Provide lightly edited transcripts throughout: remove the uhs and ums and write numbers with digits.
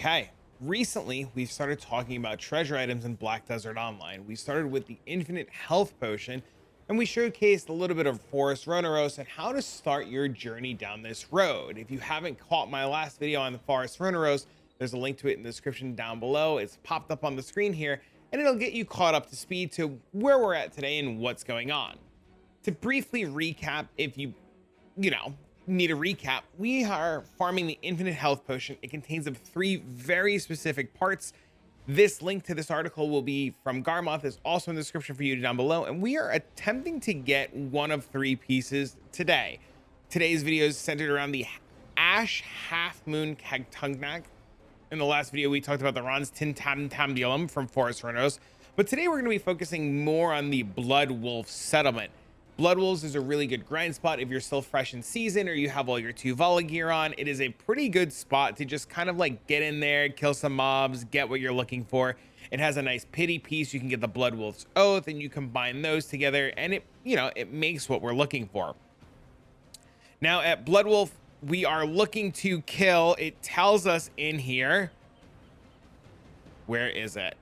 Okay, recently we've started talking about treasure items in Black Desert Online. We started with the Infinite Health Potion, and we showcased a little bit of Forest Roneros and how to start your journey down this road. If you haven't caught my last video on the Forest Roneros, there's a link to it in the description down below. It's popped up on the screen here, and it'll get you caught up to speed to where we're at today and what's going on. To briefly recap, if you know, need a recap, we are farming the Infinite Health Potion. It contains of 3 very specific parts. This link to this article will be from Garmoth, is also in the description for you down below, and we are attempting to get one of 3 pieces today. Today's video is centered around the Ash Halfmoon Kagtunak. In the last video, we talked about the Ron's Tin Tam Tamdium from Forest Roneros, but today we're going to be focusing more on the Blood Wolf settlement. Blood Wolves is a really good grind spot if you're still fresh in season or you have all your Tuvala gear on. It is a pretty good spot to just kind of like get in there, kill some mobs, get what you're looking for. It has a nice pity piece. You can get the Blood Wolf's Oath and you combine those together and it makes what we're looking for. Now at Blood Wolf, we are looking to kill, it tells us in here, where is it?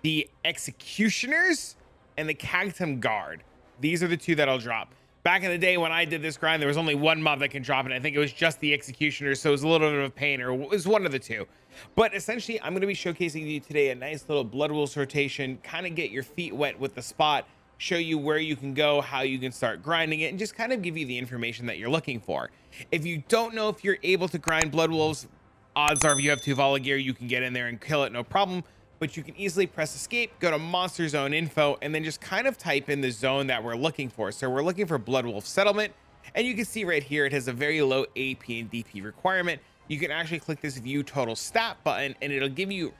The Executioners and the Cactum Guard. These are the 2 that'll drop. Back in the day when I did this grind, there was only 1 mob that can drop, and I think it was just the Executioner, so it was a little bit of a pain, or it was one of the 2. But essentially, I'm going to be showcasing you today a nice little Blood Wolves rotation, kind of get your feet wet with the spot, show you where you can go, how you can start grinding it, and just kind of give you the information that you're looking for. If you don't know if you're able to grind Blood Wolves, odds are if you have Tuvala gear, you can get in there and kill it, no problem. But you can easily press escape, go to monster zone info, and then just kind of type in the zone that we're looking for. So we're looking for Blood Wolf settlement, and you can see right here it has a very low AP and DP requirement. You can actually click this view total stat button and it'll give you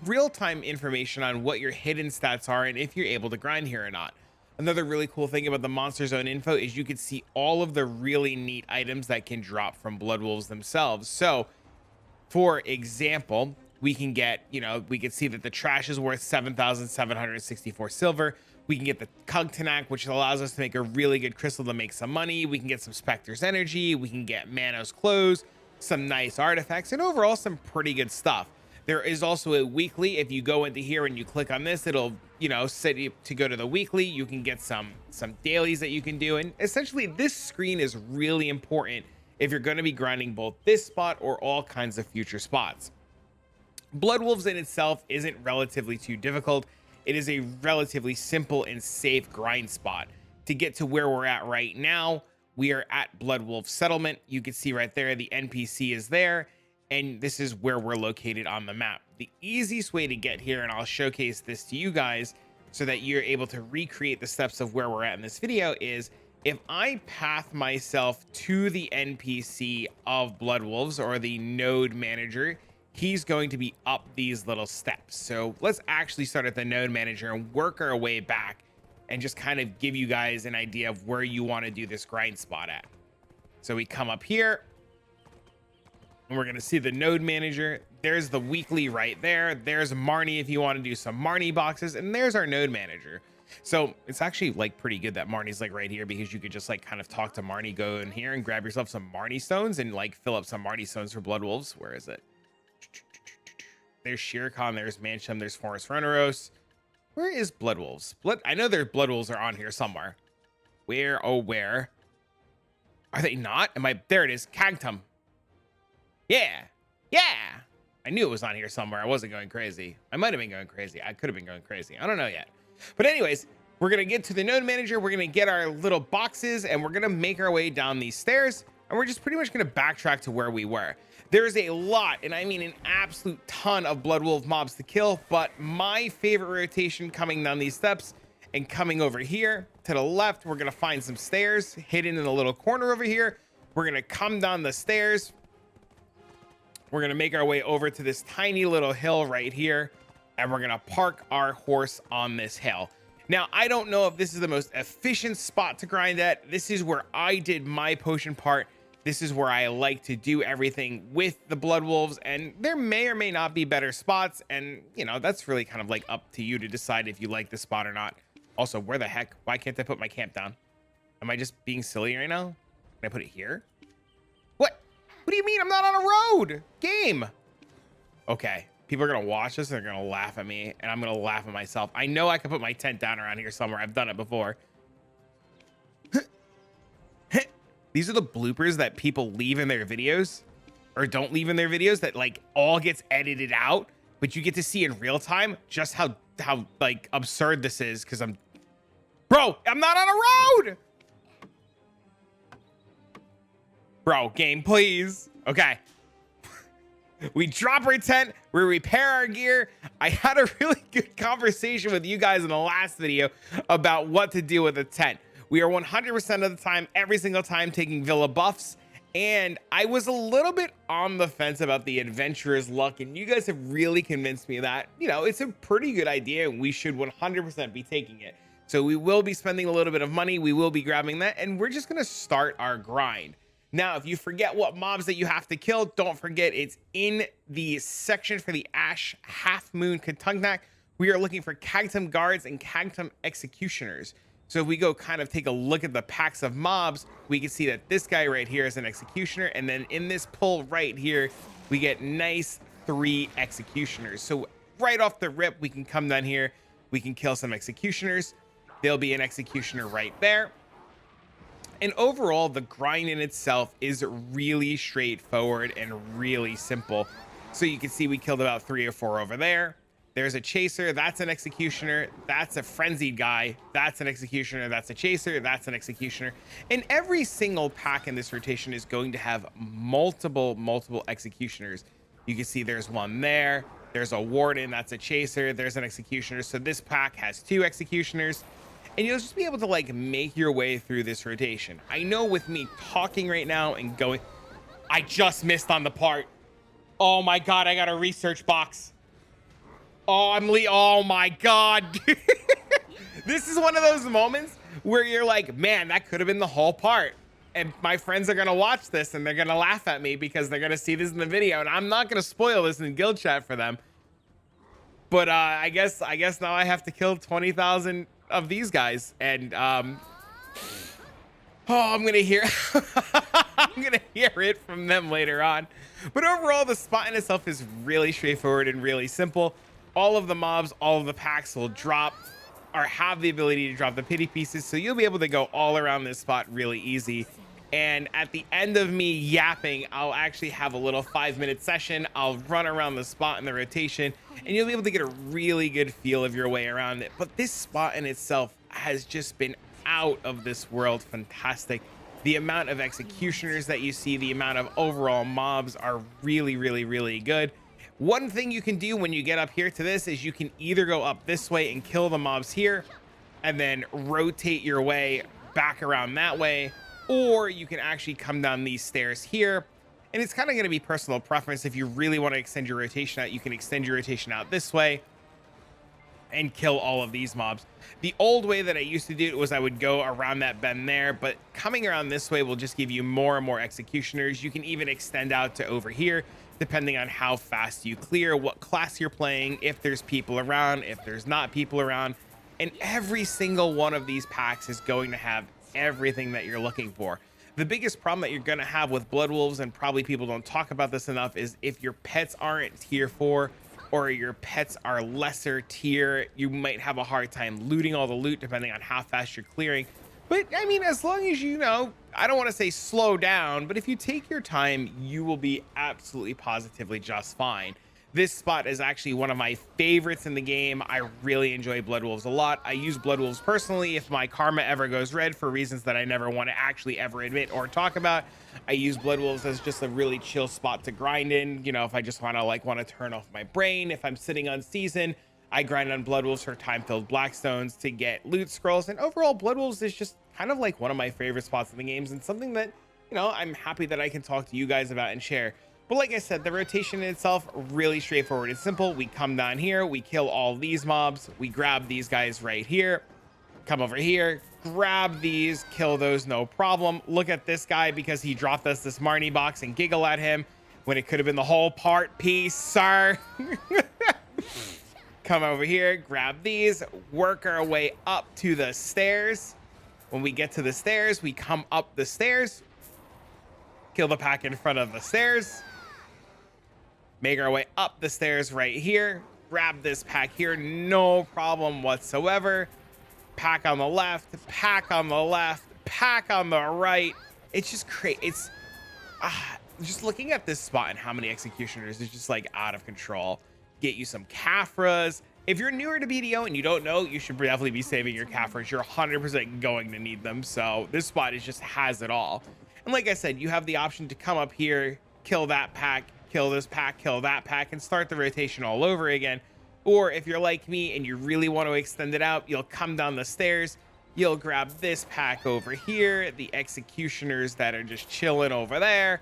real-time information on what your hidden stats are and if you're able to grind here or not. Another really cool thing about the monster zone info is you can see all of the really neat items that can drop from Blood Wolves themselves. So for example, we can get, we can see that the trash is worth 7,764 silver. We can get the Kagtunak, which allows us to make a really good crystal to make some money. We can get some Spectre's energy. We can get Manos clothes, some nice artifacts, and overall some pretty good stuff. There is also a weekly. If you go into here and you click on this, it'll, set you to go to the weekly. You can get some dailies that you can do. And essentially this screen is really important if you're going to be grinding both this spot or all kinds of future spots. Blood Wolves in itself isn't relatively too difficult. It is a relatively simple and safe grind spot. To get to where we're at right now, we are at Blood Wolf settlement. You can see right there, the NPC is there, and this is where we're located on the map. The easiest way to get here, and I'll showcase this to you guys so that you're able to recreate the steps of where we're at in this video, is if I path myself to the NPC of Blood Wolves or the node manager, he's going to be up these little steps. So let's actually start at the node manager and work our way back and just kind of give you guys an idea of where you want to do this grind spot at. So we come up here and we're going to see the node manager. There's the weekly right there. There's Marnie if you want to do some Marnie boxes, and there's our node manager. So it's actually like pretty good that Marnie's like right here, because you could just like kind of talk to Marnie, go in here and grab yourself some Marnie stones and like fill up some Marnie stones for Blood Wolves. Where is it? There's Shirkan, there's Mancham, there's Forest Roneros. Where is Blood Wolves? I know their Blood Wolves are on here somewhere. Where? Oh, where? Are they not? There it is. Cagtum. Yeah. I knew it was on here somewhere. I wasn't going crazy. I might have been going crazy. I could have been going crazy. I don't know yet. But anyways, we're going to get to the node manager. We're going to get our little boxes and we're going to make our way down these stairs. And we're just pretty much going to backtrack to where we were. There's a lot, and I mean an absolute ton of Blood Wolf mobs to kill, but my favorite rotation coming down these steps and coming over here to the left, we're going to find some stairs hidden in a little corner over here. We're going to come down the stairs. We're going to make our way over to this tiny little hill right here, and we're going to park our horse on this hill. Now, I don't know if this is the most efficient spot to grind at. This is where I did my potion part. This is where I like to do everything with the Blood Wolves, and there may or may not be better spots, and that's really kind of like up to you to decide if you like the spot or not. Also, where the heck? Why can't I put my camp down? Am I just being silly right now? Can I put it here? What? What do you mean? I'm not on a road game. Okay. People are going to watch this. And they're going to laugh at me. And I'm going to laugh at myself. I know I can put my tent down around here somewhere. I've done it before. These are the bloopers that people leave in their videos. Or don't leave in their videos. That like all gets edited out. But you get to see in real time just how like absurd this is. Because Bro, I'm not on a road. Bro, game, please. Okay. We drop our tent, we repair our gear. I had a really good conversation with you guys in the last video about what to do with a tent. We are 100% of the time, every single time, taking villa buffs. And I was a little bit on the fence about the adventurer's luck. And you guys have really convinced me that, you know, it's a pretty good idea and we should 100% be taking it. So we will be spending a little bit of money. We will be grabbing that. And we're just going to start our grind. Now, if you forget what mobs that you have to kill, don't forget it's in the section for the Ash Halfmoon Kagtunak. We are looking for Kagtum guards and Kagtum executioners. So if we go kind of take a look at the packs of mobs, we can see that this guy right here is an executioner. And then in this pull right here, we get nice 3 executioners. So right off the rip, we can come down here. We can kill some executioners. There'll be an executioner right there. And overall, the grind in itself is really straightforward and really simple. So you can see we killed about 3 or 4 over there. There's a chaser, that's an executioner, that's a frenzied guy, that's an executioner, that's a chaser, that's an executioner. And every single pack in this rotation is going to have multiple executioners. You can see there's one there, there's a warden, that's a chaser, there's an executioner. So this pack has 2 executioners. And you'll just be able to like make your way through this rotation. I know with me talking right now and going, I just missed on the part. Oh my God, I got a research box. Oh, oh my God. This is one of those moments where you're like, man, that could have been the whole part. And my friends are gonna watch this and they're gonna laugh at me because they're gonna see this in the video. And I'm not gonna spoil this in guild chat for them. But I guess now I have to kill 20,000 of these guys, and I'm gonna hear I'm gonna hear it from them later on. But overall, the spot in itself is really straightforward and really simple. All of the mobs, all of the packs will drop or have the ability to drop the pity pieces, so you'll be able to go all around this spot really easy. And at the end of me yapping, I'll actually have a little 5-minute session. I'll run around the spot in the rotation and you'll be able to get a really good feel of your way around it. But this spot in itself has just been out of this world fantastic. The amount of executioners that you see, the amount of overall mobs are really good. One thing you can do when you get up here to this is you can either go up this way and kill the mobs here and then rotate your way back around that way, or you can actually come down these stairs here. And it's kind of going to be personal preference. If you really want to extend your rotation out, you can extend your rotation out this way and kill all of these mobs. The old way that I used to do it was I would go around that bend there, but coming around this way will just give you more and more executioners. You can even extend out to over here, depending on how fast you clear, what class you're playing, if there's people around, if there's not people around. And every single one of these packs is going to have everything that you're looking for. The biggest problem that you're going to have with Blood Wolves, and probably people don't talk about this enough, is if your pets aren't tier 4 or your pets are lesser tier, you might have a hard time looting all the loot depending on how fast you're clearing. But I mean, as long as you know, I don't want to say slow down, but if you take your time, you will be absolutely positively just fine. This spot is actually one of my favorites in the game. I really enjoy Blood Wolves a lot. I use Blood Wolves personally if my karma ever goes red for reasons that I never want to actually ever admit or talk about. I use Blood Wolves as just a really chill spot to grind in. You know, if I just want to turn off my brain, if I'm sitting on season, I grind on Blood Wolves for time-filled Blackstones to get loot scrolls. And overall, Blood Wolves is just kind of like one of my favorite spots in the games and something that, you know, I'm happy that I can talk to you guys about and share. But like I said, the rotation in itself, really straightforward and simple. We come down here, we kill all these mobs, we grab these guys right here, come over here, grab these, kill those, no problem. Look at this guy because he dropped us this Marnie box and giggle at him when it could have been the whole part piece, sir. Come over here, grab these, work our way up to the stairs. When we get to the stairs, we come up the stairs. kill the pack in front of the stairs, make our way up the stairs right here, grab this pack here, no problem whatsoever. Pack on the left, pack on the left, pack on the right. It's just crazy. It's just looking at this spot and how many executioners is just like out of control. Get you some Caphras. If you're newer to BDO and you don't know, you should definitely be saving your Caphras. You're 100% going to need them. So this spot is just has it all. And like I said, you have the option to come up here, kill that pack, kill this pack, kill that pack, and start the rotation all over again. Or if you're like me and you really want to extend it out, you'll come down the stairs, you'll grab this pack over here, the executioners that are just chilling over there,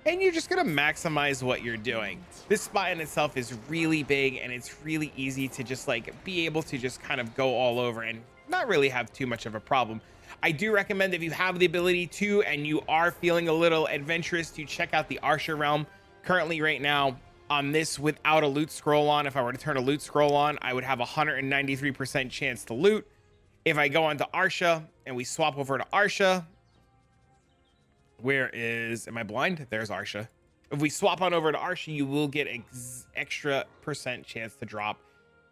and you're just going to maximize what you're doing. This spot in itself is really big, and it's really easy to just like be able to just kind of go all over and not really have too much of a problem. I do recommend, if you have the ability to and you are feeling a little adventurous, to check out the Arsha realm. Currently right now on this, without a loot scroll on, if I were to turn a loot scroll on, I would have 193% chance to loot. If I go onto Arsha and we swap over to Arsha, where is, am I blind? There's Arsha. If we swap on over to Arsha, you will get extra percent chance to drop.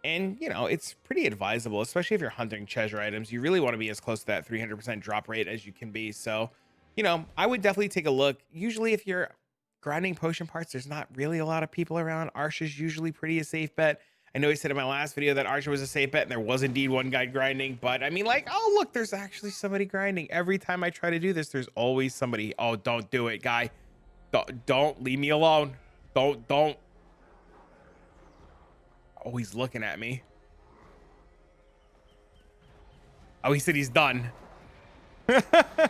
And, you know, it's pretty advisable, especially if you're hunting treasure items. You really want to be as close to that 300% drop rate as you can be. So, you know, I would definitely take a look. Usually if you're grinding potion parts, there's not really a lot of people around. Arsha's usually pretty a safe bet. I know I said in my last video that Arsha was a safe bet, and there was indeed one guy grinding, but I mean, like, oh, look, there's actually somebody grinding. Every time I try to do this, there's always somebody. Oh, don't do it, guy. Don't leave me alone. Don't. Oh, he's looking at me. Oh, he said he's done. I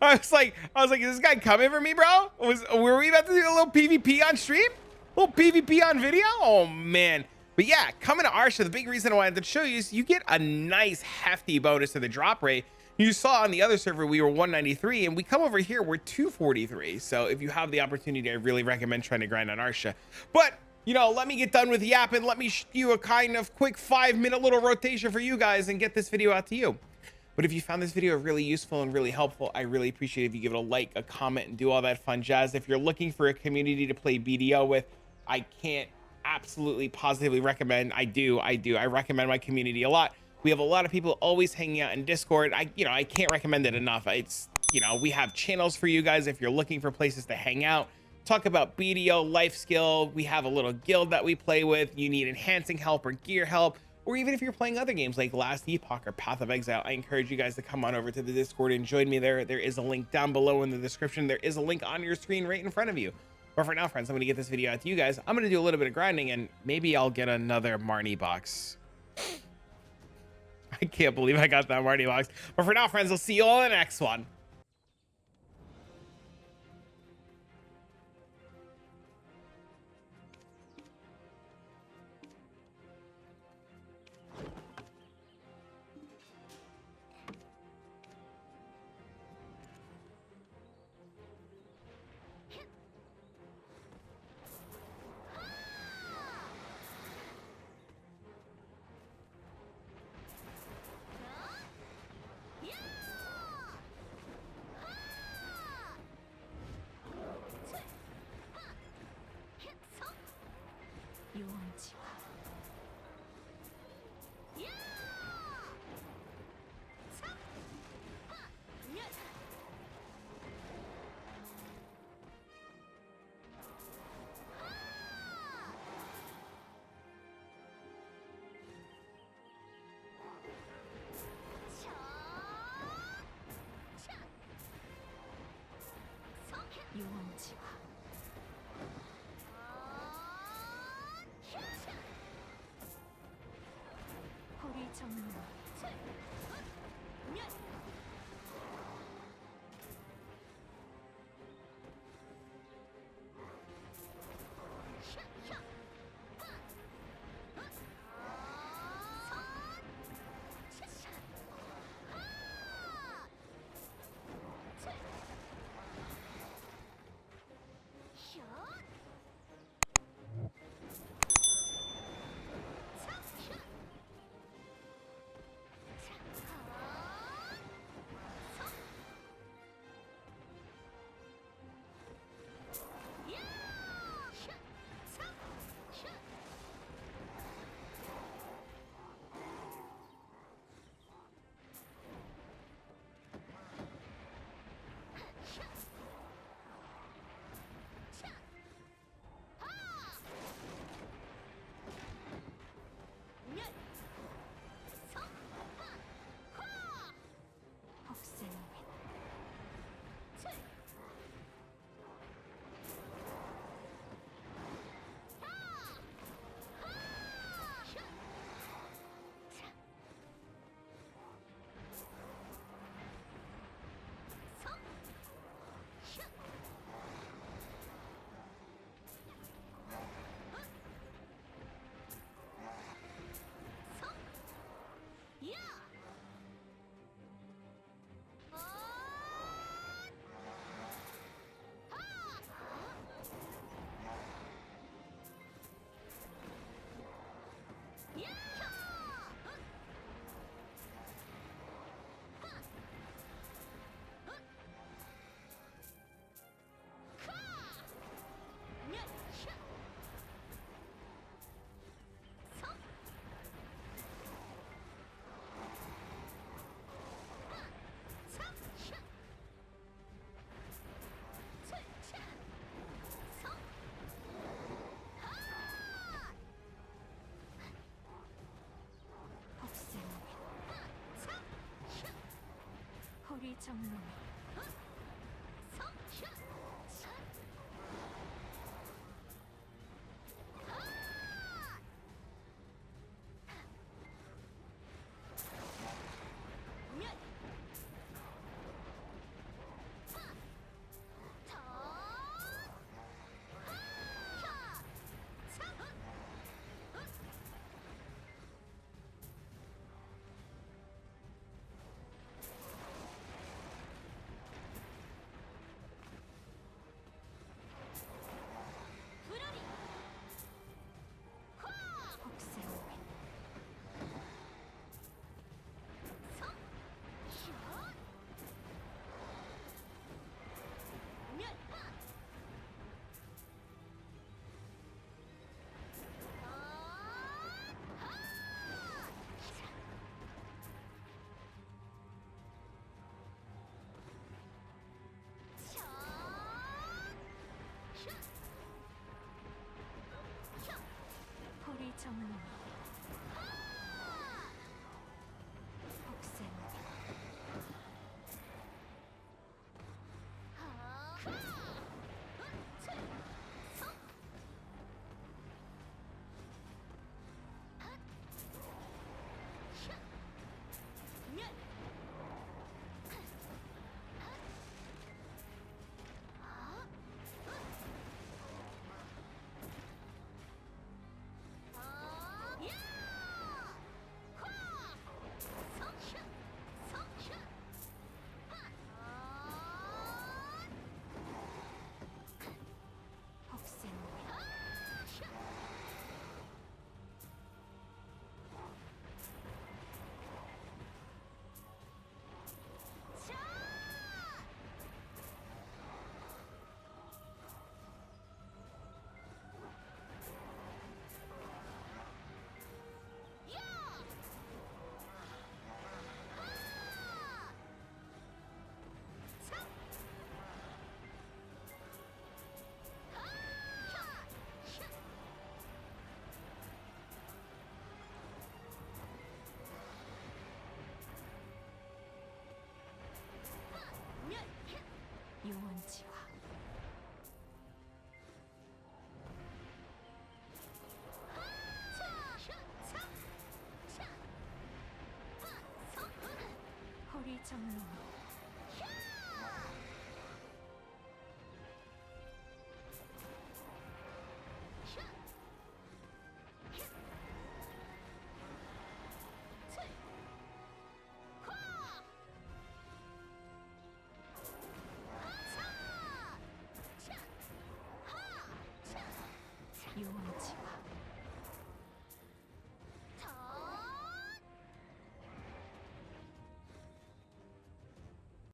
was like, is this guy coming for me, bro? Were we about to do a little PvP on stream? A little PvP on video? Oh man. But yeah, coming to Arsha, the big reason I wanted to show you is you get a nice hefty bonus to the drop rate. You saw on the other server we were 193, and we come over here, we're 243. So if you have the opportunity, I really recommend trying to grind on Arsha. But you know, let me get done with yapping. Let me do a kind of quick 5-minute little rotation for you guys and get this video out to you. But if you found this video really useful and really helpful, I really appreciate it if you give it a like, a comment, and do all that fun jazz. If you're looking for a community to play BDO with, I can't absolutely positively recommend. I do. I recommend my community a lot. We have a lot of people always hanging out in Discord. I can't recommend it enough. It's, you know, we have channels for you guys if you're looking for places to hang out, talk about BDO, life skill. We have a little guild that we play with. You need enhancing help or gear help, or even if you're playing other games like Last Epoch or Path of Exile, I encourage you guys to come on over to the Discord and join me there. There is a link down below in the description. There is a link on your screen right in front of you. But for now, friends, I'm going to get this video out to you guys. I'm going to do a little bit of grinding, and maybe I'll get another Marnie box. I can't believe I got that Marnie box. But for now, friends, I'll see you all in the next one. 정로 호리 정로 복생 복생 유원지화 호리 정로